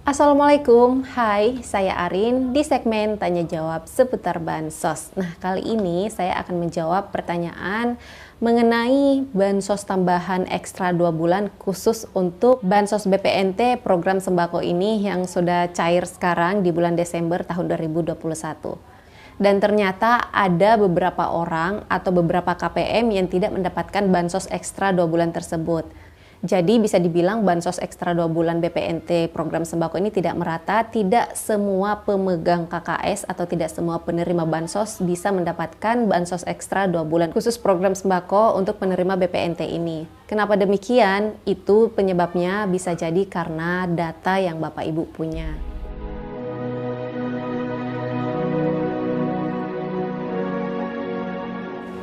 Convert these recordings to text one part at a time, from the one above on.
Assalamualaikum, hai, saya Arin di segmen Tanya Jawab seputar Bansos. Nah, kali ini saya akan menjawab pertanyaan mengenai Bansos tambahan ekstra 2 bulan khusus untuk Bansos BPNT program sembako ini yang sudah cair sekarang di bulan Desember tahun 2021. Dan ternyata ada beberapa orang atau beberapa KPM yang tidak mendapatkan Bansos ekstra 2 bulan tersebut. Jadi bisa dibilang Bansos ekstra 2 bulan BPNT program sembako ini tidak merata, tidak semua pemegang KKS atau tidak semua penerima Bansos bisa mendapatkan Bansos ekstra 2 bulan khusus program sembako untuk penerima BPNT ini. Kenapa demikian? Itu penyebabnya bisa jadi karena data yang Bapak Ibu punya.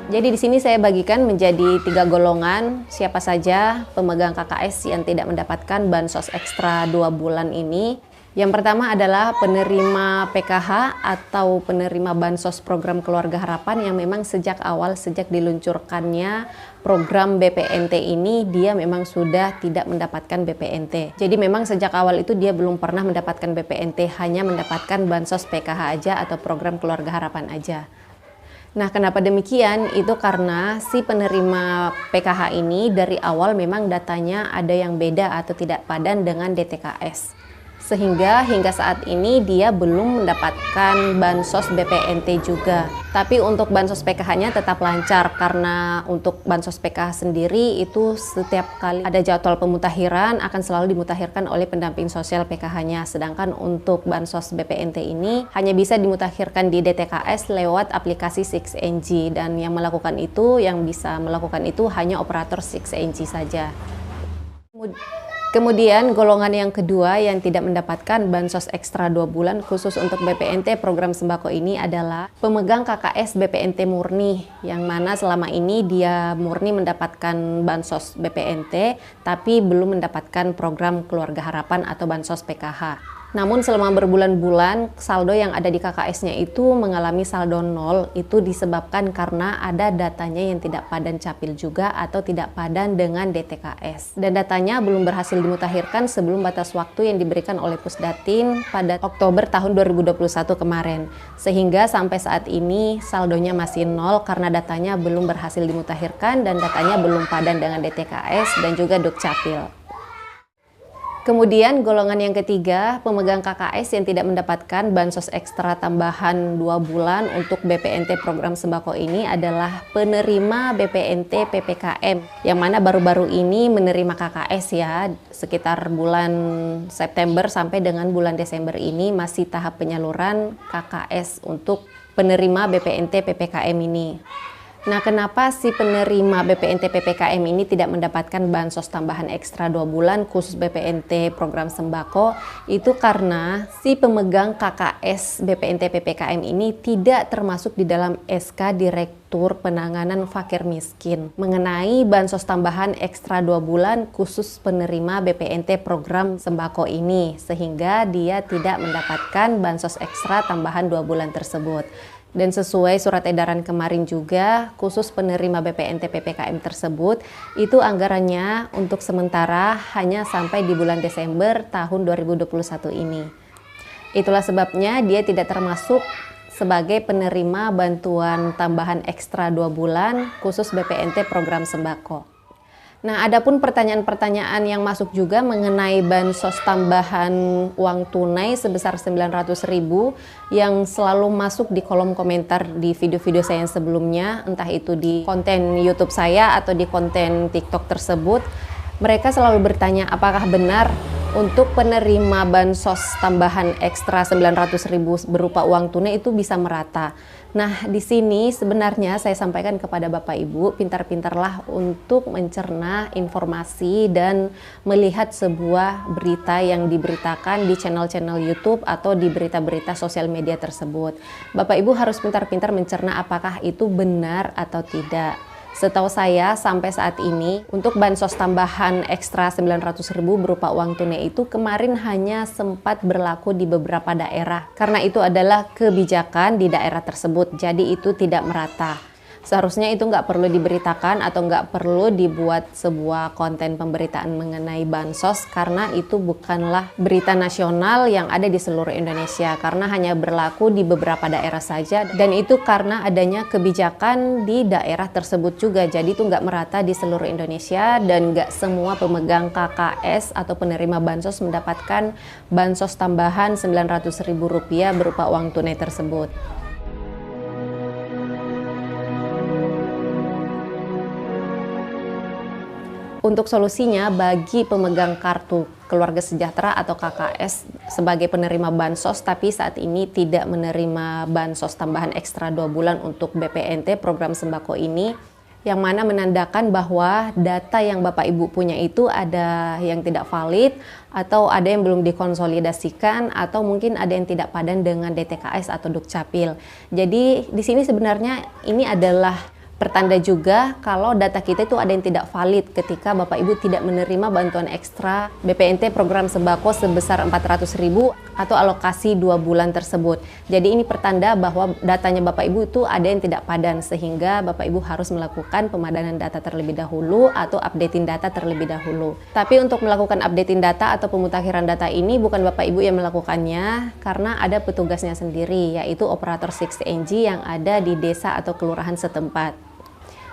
Jadi di sini saya bagikan menjadi 3 golongan siapa saja pemegang KKS yang tidak mendapatkan Bansos ekstra 2 bulan ini. Yang pertama adalah penerima PKH atau penerima Bansos program Keluarga Harapan yang memang sejak awal, sejak diluncurkannya program BPNT ini, dia memang sudah tidak mendapatkan BPNT. Jadi memang sejak awal itu dia belum pernah mendapatkan BPNT, hanya mendapatkan Bansos PKH aja atau program Keluarga Harapan aja. Nah, kenapa demikian? Itu karena si penerima PKH ini dari awal memang datanya ada yang beda atau tidak padan dengan DTKS. Sehingga hingga saat ini dia belum mendapatkan Bansos BPNT juga. Tapi untuk Bansos PKH-nya tetap lancar karena untuk Bansos PKH sendiri itu setiap kali ada jadwal pemutahiran akan selalu dimutakhirkan oleh pendamping sosial PKH-nya. Sedangkan untuk Bansos BPNT ini hanya bisa dimutakhirkan di DTKS lewat aplikasi 6NG, dan yang bisa melakukan itu hanya operator 6NG saja. Kemudian golongan yang kedua yang tidak mendapatkan Bansos ekstra 2 bulan khusus untuk BPNT program sembako ini adalah pemegang KKS BPNT murni, yang mana selama ini dia murni mendapatkan Bansos BPNT tapi belum mendapatkan program Keluarga Harapan atau Bansos PKH. Namun selama berbulan-bulan saldo yang ada di KKS-nya itu mengalami saldo nol. Itu disebabkan karena ada datanya yang tidak padan capil juga atau tidak padan dengan DTKS. Dan datanya belum berhasil dimutakhirkan sebelum batas waktu yang diberikan oleh Pusdatin pada Oktober tahun 2021 kemarin. Sehingga sampai saat ini saldonya masih nol karena datanya belum berhasil dimutakhirkan dan datanya belum padan dengan DTKS dan juga Dukcapil. Kemudian golongan yang ketiga, pemegang KKS yang tidak mendapatkan Bansos ekstra tambahan 2 bulan untuk BPNT program sembako ini adalah penerima BPNT PPKM, yang mana baru-baru ini menerima KKS ya, sekitar bulan September sampai dengan bulan Desember ini masih tahap penyaluran KKS untuk penerima BPNT PPKM ini. Nah, kenapa si penerima BPNT PPKM ini tidak mendapatkan Bansos tambahan ekstra 2 bulan khusus BPNT program sembako? Itu karena si pemegang KKS BPNT PPKM ini tidak termasuk di dalam SK Direktur Penanganan Fakir Miskin mengenai Bansos tambahan ekstra 2 bulan khusus penerima BPNT program sembako ini, sehingga dia tidak mendapatkan Bansos ekstra tambahan 2 bulan tersebut. Dan sesuai surat edaran kemarin juga, khusus penerima BPNT PPKM tersebut, itu anggarannya untuk sementara hanya sampai di bulan Desember tahun 2021 ini. Itulah sebabnya dia tidak termasuk sebagai penerima bantuan tambahan ekstra 2 bulan khusus BPNT program sembako. Nah, adapun pertanyaan-pertanyaan yang masuk juga mengenai Bansos tambahan uang tunai sebesar 900.000 yang selalu masuk di kolom komentar di video-video saya yang sebelumnya, entah itu di konten YouTube saya atau di konten TikTok tersebut. Mereka selalu bertanya apakah benar untuk penerima Bansos tambahan ekstra 900.000 berupa uang tunai itu bisa merata. Nah, di sini sebenarnya saya sampaikan kepada Bapak Ibu, pintar-pintarlah untuk mencerna informasi dan melihat sebuah berita yang diberitakan di channel-channel YouTube atau di berita-berita sosial media tersebut. Bapak Ibu harus pintar-pintar mencerna apakah itu benar atau tidak. Setahu saya sampai saat ini untuk Bansos tambahan ekstra 900.000 berupa uang tunai itu kemarin hanya sempat berlaku di beberapa daerah. Karena itu adalah kebijakan di daerah tersebut, jadi itu tidak merata. Seharusnya itu nggak perlu diberitakan atau nggak perlu dibuat sebuah konten pemberitaan mengenai bansos, karena itu bukanlah berita nasional yang ada di seluruh Indonesia, karena hanya berlaku di beberapa daerah saja, dan itu karena adanya kebijakan di daerah tersebut juga. Jadi itu nggak merata di seluruh Indonesia, dan nggak semua pemegang KKS atau penerima bansos mendapatkan bansos tambahan Rp900.000 berupa uang tunai tersebut. Untuk solusinya, bagi pemegang kartu keluarga sejahtera atau KKS sebagai penerima bansos tapi saat ini tidak menerima bansos tambahan ekstra 2 bulan untuk BPNT program sembako ini, yang mana menandakan bahwa data yang Bapak Ibu punya itu ada yang tidak valid atau ada yang belum dikonsolidasikan atau mungkin ada yang tidak padan dengan DTKS atau Dukcapil. Jadi di sini sebenarnya ini adalah pertanda juga kalau data kita itu ada yang tidak valid ketika Bapak Ibu tidak menerima bantuan ekstra BPNT program sembako sebesar Rp400.000 atau alokasi 2 bulan tersebut. Jadi ini pertanda bahwa datanya Bapak Ibu itu ada yang tidak padan, sehingga Bapak Ibu harus melakukan pemadanan data terlebih dahulu atau updating data terlebih dahulu. Tapi untuk melakukan updating data atau pemutakhiran data ini bukan Bapak Ibu yang melakukannya, karena ada petugasnya sendiri, yaitu operator 6NG yang ada di desa atau kelurahan setempat.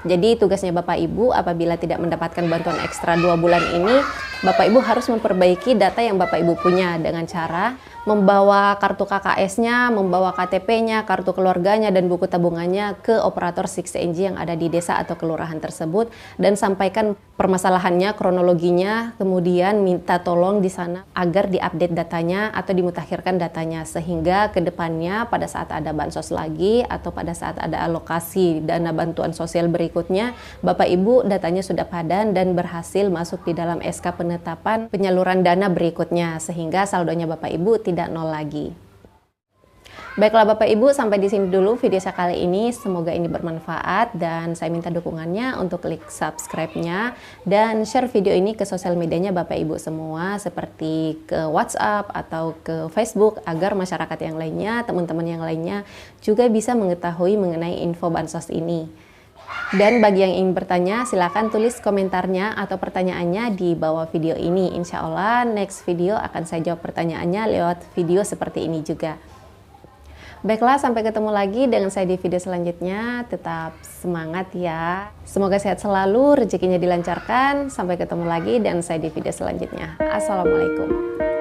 Jadi tugasnya Bapak Ibu apabila tidak mendapatkan bantuan ekstra 2 bulan ini, Bapak Ibu harus memperbaiki data yang Bapak Ibu punya dengan cara membawa kartu KKS-nya, membawa KTP-nya, kartu keluarganya, dan buku tabungannya ke operator 6NG yang ada di desa atau kelurahan tersebut, dan sampaikan permasalahannya, kronologinya, kemudian minta tolong di sana agar diupdate datanya atau dimutakhirkan datanya, sehingga ke depannya pada saat ada bansos lagi atau pada saat ada alokasi dana bantuan sosial berikutnya, Bapak Ibu datanya sudah padan dan berhasil masuk di dalam SK penetapan penyaluran dana berikutnya, sehingga saldonya Bapak Ibu tidak nol lagi. Baiklah Bapak Ibu, sampai di sini dulu video saya kali ini. Semoga ini bermanfaat dan saya minta dukungannya untuk klik subscribe-nya dan share video ini ke sosial medianya Bapak Ibu semua, seperti ke WhatsApp atau ke Facebook, agar masyarakat yang lainnya, teman-teman yang lainnya juga bisa mengetahui mengenai info bansos ini. Dan bagi yang ingin bertanya, silakan tulis komentarnya atau pertanyaannya di bawah video ini. Insya Allah next video akan saya jawab pertanyaannya lewat video seperti ini juga. Baiklah, sampai ketemu lagi dengan saya di video selanjutnya. Tetap semangat ya. Semoga sehat selalu, rezekinya dilancarkan. Sampai ketemu lagi dan saya di video selanjutnya. Assalamualaikum.